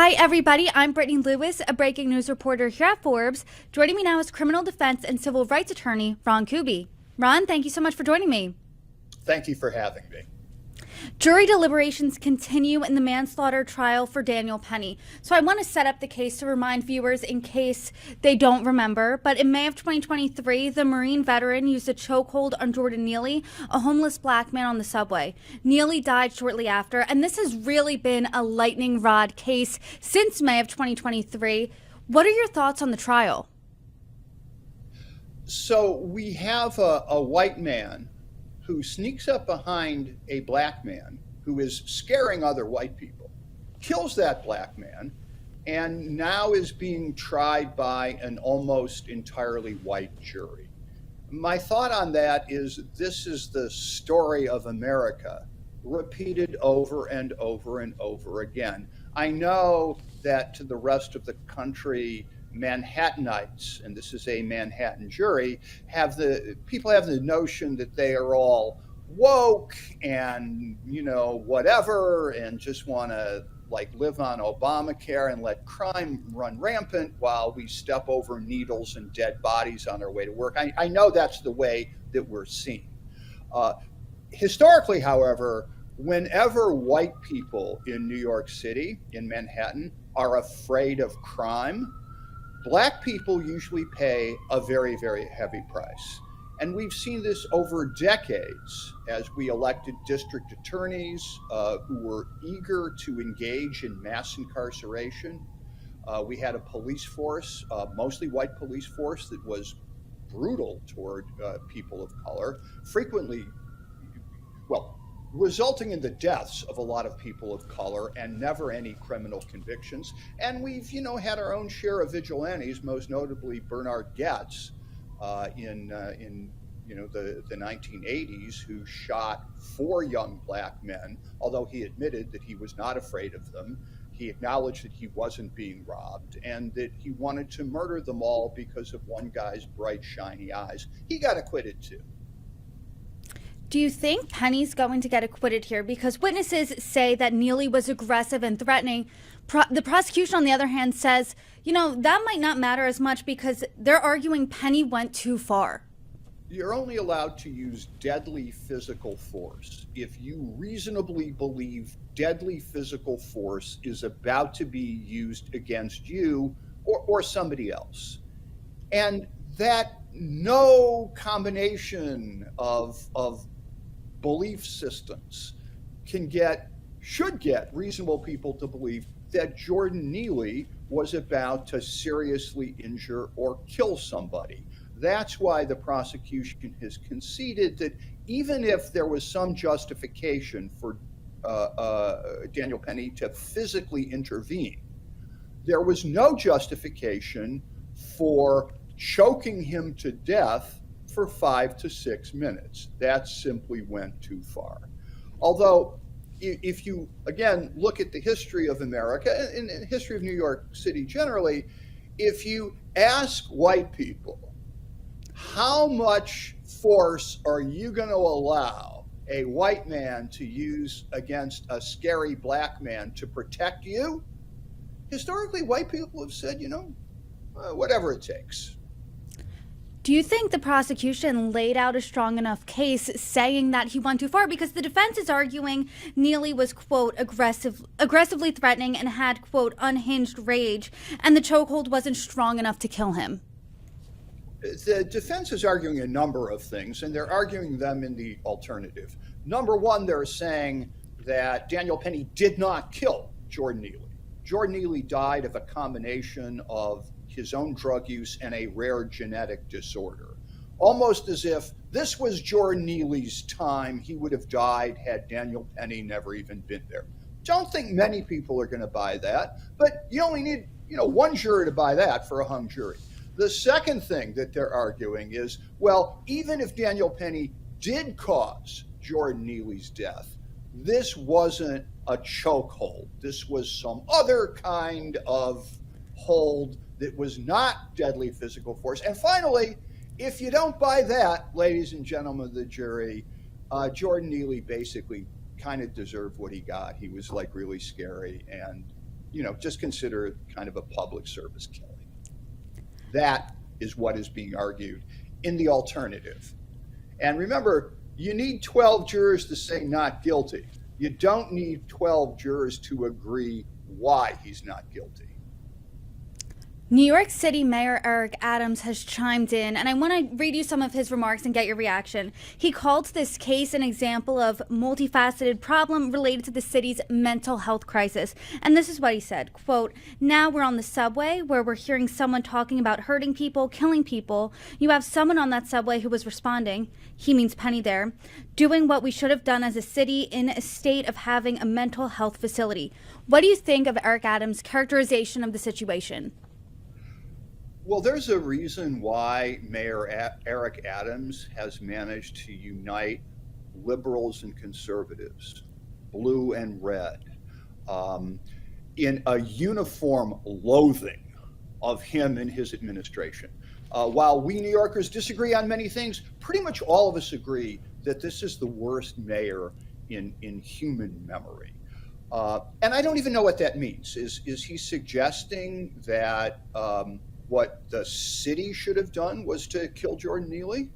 Hi, everybody. I'm Brittany Lewis, a breaking news reporter here at Forbes. Joining me now is criminal defense and civil rights attorney Ron Kuby. Ron, thank you so much for joining me. Thank you for having me. Jury deliberations continue in the manslaughter trial for Daniel Penny. So I want to set up the case to remind viewers in case they don't remember. But in May of 2023, the Marine veteran used a chokehold on Jordan Neely, a homeless black man on the subway. Neely died shortly after, and this has really been a lightning rod case since May of 2023. What are your thoughts on the trial? So we have a white man who sneaks up behind a black man who is scaring other white people, kills that black man, and now is being tried by an almost entirely white jury. My thought on that is this is the story of America repeated over and over and over again. I know that to the rest of the country, Manhattanites, and this is a Manhattan jury, have the notion that they are all woke and whatever, and just want to live on Obamacare and let crime run rampant while we step over needles and dead bodies on our way to work. I know that's the way that we're seen. Historically, however, whenever white people in New York City, in Manhattan, are afraid of crime, Black people usually pay a very, very heavy price. And we've seen this over decades as we elected district attorneys who were eager to engage in mass incarceration. We had a police force, mostly white police force, that was brutal toward people of color, frequently, resulting in the deaths of a lot of people of color and never any criminal convictions. And we've, had our own share of vigilantes, most notably Bernard Goetz in the 1980s, who shot 4 young black men, although he admitted that he was not afraid of them. He acknowledged that he wasn't being robbed and that he wanted to murder them all because of one guy's bright, shiny eyes. He got acquitted too. Do you think Penny's going to get acquitted here? Because witnesses say that Neely was aggressive and threatening. The prosecution, on the other hand, says, that might not matter as much because they're arguing Penny went too far. You're only allowed to use deadly physical force if you reasonably believe deadly physical force is about to be used against you or somebody else. And that no combination of belief systems should get reasonable people to believe that Jordan Neely was about to seriously injure or kill somebody. That's why the prosecution has conceded that even if there was some justification for Daniel Penny to physically intervene, there was no justification for choking him to death for 5 to 6 minutes. That simply went too far. Although, if you, again, look at the history of America and the history of New York City generally, if you ask white people, how much force are you going to allow a white man to use against a scary black man to protect you? Historically, white people have said, whatever it takes. Do you think the prosecution laid out a strong enough case saying that he went too far? Because the defense is arguing Neely was, quote, aggressively threatening and had, quote, unhinged rage, and the chokehold wasn't strong enough to kill him. The defense is arguing a number of things, and they're arguing them in the alternative. Number one, they're saying that Daniel Penny did not kill Jordan Neely. Jordan Neely died of a combination of his own drug use and a rare genetic disorder. Almost as if this was Jordan Neely's time, he would have died had Daniel Penny never even been there. Don't think many people are going to buy that, but you only need, one juror to buy that for a hung jury. The second thing that they're arguing is, well, even if Daniel Penny did cause Jordan Neely's death, this wasn't a chokehold. This was some other kind of hold that was not deadly physical force. And finally, if you don't buy that, ladies and gentlemen of the jury, Jordan Neely basically kind of deserved what he got. He was really scary, and just consider it kind of a public service killing. That is what is being argued in the alternative. And remember, you need 12 jurors to say not guilty. You don't need 12 jurors to agree why he's not guilty. New York City Mayor Eric Adams has chimed in, and I want to read you some of his remarks and get your reaction. He called this case an example of multifaceted problem related to the city's mental health crisis. And this is what he said, quote, "Now we're on the subway where we're hearing someone talking about hurting people, killing people. You have someone on that subway who was responding," he means Penny there, "doing what we should have done as a city in a state of having a mental health facility." What do you think of Eric Adams' characterization of the situation? Well, there's a reason why Mayor Eric Adams has managed to unite liberals and conservatives, blue and red, in a uniform loathing of him and his administration. While we New Yorkers disagree on many things, pretty much all of us agree that this is the worst mayor in human memory. And I don't even know what that means. Is he suggesting that what the city should have done was to kill Jordan Neely?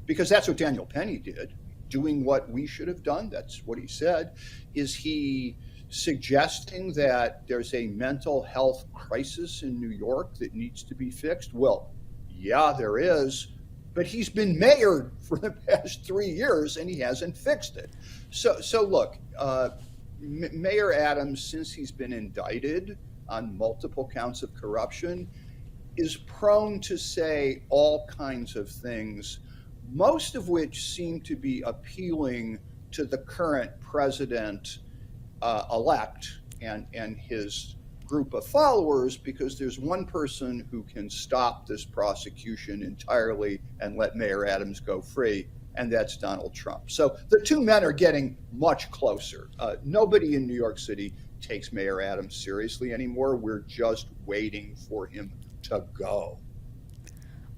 Because that's what Daniel Penny did, doing what we should have done. That's what he said. Is he suggesting that there's a mental health crisis in New York that needs to be fixed? Well, yeah, there is, but he's been mayor for the past 3 years and he hasn't fixed it. So look, Mayor Adams, since he's been indicted on multiple counts of corruption, is prone to say all kinds of things, most of which seem to be appealing to the current president elect and his group of followers, because there's one person who can stop this prosecution entirely and let Mayor Adams go free, and that's Donald Trump. So the two men are getting much closer. Nobody in New York City takes Mayor Adams seriously anymore. We're just waiting for him to go.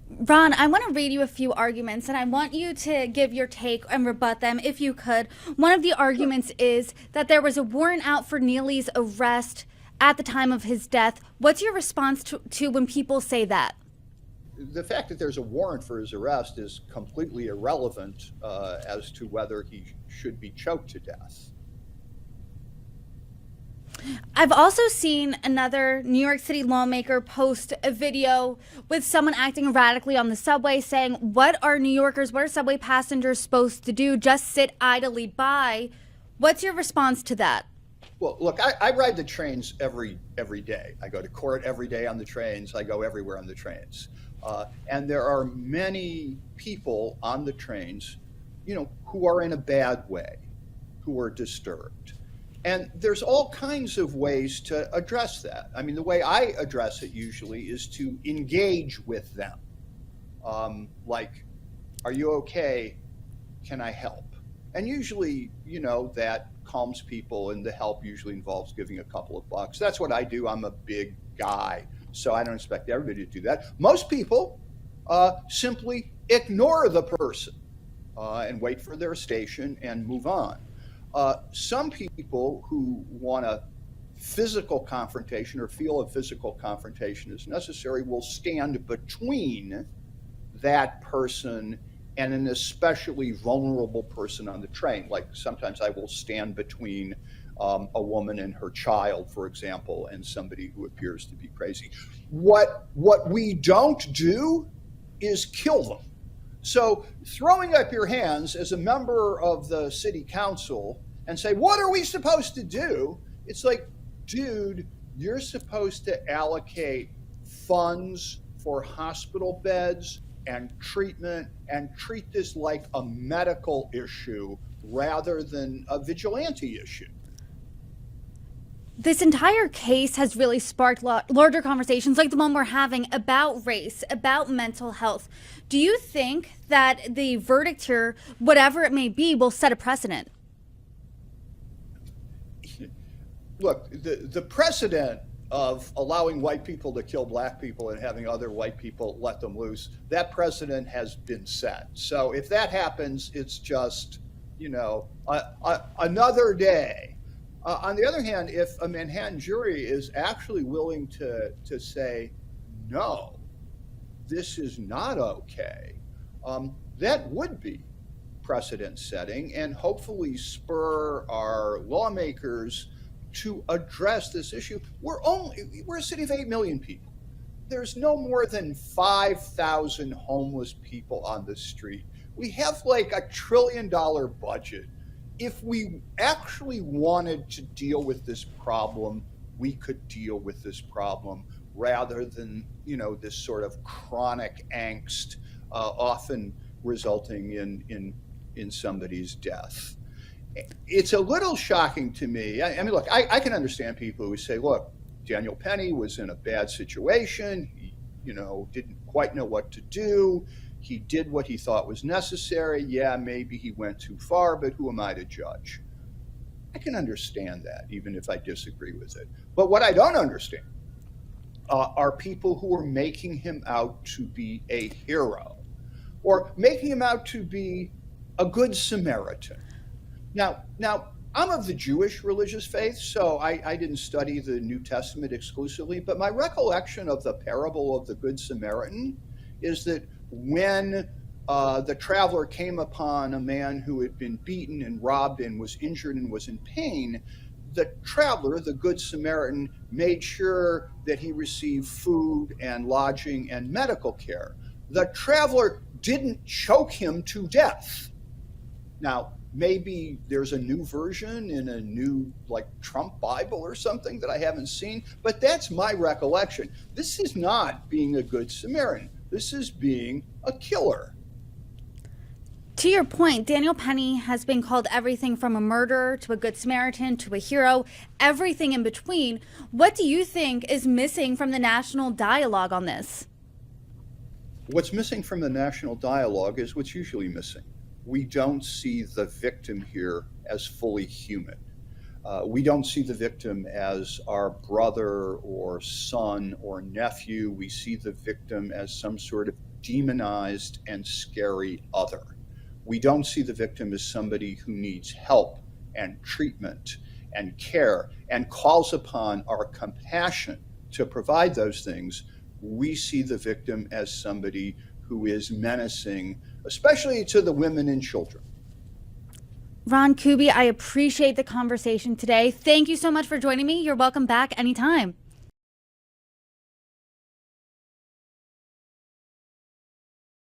Ron, I want to read you a few arguments, and I want you to give your take and rebut them if you could. One of the arguments is that there was a warrant out for Neely's arrest at the time of his death. What's your response to when people say that? The fact that there's a warrant for his arrest is completely irrelevant as to whether he should be choked to death. I've also seen another New York City lawmaker post a video with someone acting erratically on the subway saying, what are New Yorkers, what are subway passengers supposed to do? Just sit idly by. What's your response to that? Well, look, I ride the trains every day. I go to court every day on the trains. I go everywhere on the trains. And there are many people on the trains, who are in a bad way, who are disturbed. And there's all kinds of ways to address that. I mean, the way I address it usually is to engage with them. Like, are you okay? Can I help? And usually, that calms people, and the help usually involves giving a couple of bucks. That's what I do. I'm a big guy, so I don't expect everybody to do that. Most people simply ignore the person and wait for their station and move on. Some people who want a physical confrontation or feel a physical confrontation is necessary will stand between that person and an especially vulnerable person on the train. Like sometimes I will stand between a woman and her child, for example, and somebody who appears to be crazy. What we don't do is kill them. So throwing up your hands as a member of the city council and say, what are we supposed to do? It's like, dude, you're supposed to allocate funds for hospital beds and treatment and treat this like a medical issue rather than a vigilante issue. This entire case has really sparked larger conversations like the one we're having about race, about mental health. Do you think that the verdict here, whatever it may be, will set a precedent? Look, the precedent of allowing white people to kill black people and having other white people let them loose, that precedent has been set. So if that happens, it's just, another day. On the other hand, if a Manhattan jury is actually willing to say, no, this is not okay, that would be precedent setting and hopefully spur our lawmakers to address this issue. We're a city of 8 million people. There's no more than 5,000 homeless people on the street. We have like $1 trillion budget. If we actually wanted to deal with this problem, we could deal with this problem rather than, this sort of chronic angst, often resulting in somebody's death. It's a little shocking to me. I mean, look, I can understand people who say, look, Daniel Penny was in a bad situation. He, didn't quite know what to do. He did what he thought was necessary. Yeah, maybe he went too far, but who am I to judge? I can understand that, even if I disagree with it. But what I don't understand are people who are making him out to be a hero or making him out to be a good Samaritan. Now, I'm of the Jewish religious faith, so I didn't study the New Testament exclusively, but my recollection of the parable of the Good Samaritan is that when the traveler came upon a man who had been beaten and robbed and was injured and was in pain, the traveler, the Good Samaritan, made sure that he received food and lodging and medical care. The traveler didn't choke him to death. Now, maybe there's a new version in a new, Trump Bible or something that I haven't seen, but that's my recollection. This is not being a good Samaritan. This is being a killer. To your point, Daniel Penny has been called everything from a murderer to a good Samaritan to a hero, everything in between. What do you think is missing from the national dialogue on this? What's missing from the national dialogue is what's usually missing. We don't see the victim here as fully human. We don't see the victim as our brother or son or nephew. We see the victim as some sort of demonized and scary other. We don't see the victim as somebody who needs help and treatment and care and calls upon our compassion to provide those things. We see the victim as somebody who is menacing, especially to the women and children. Ron Kuby, I appreciate the conversation today. Thank you so much for joining me. You're welcome back anytime.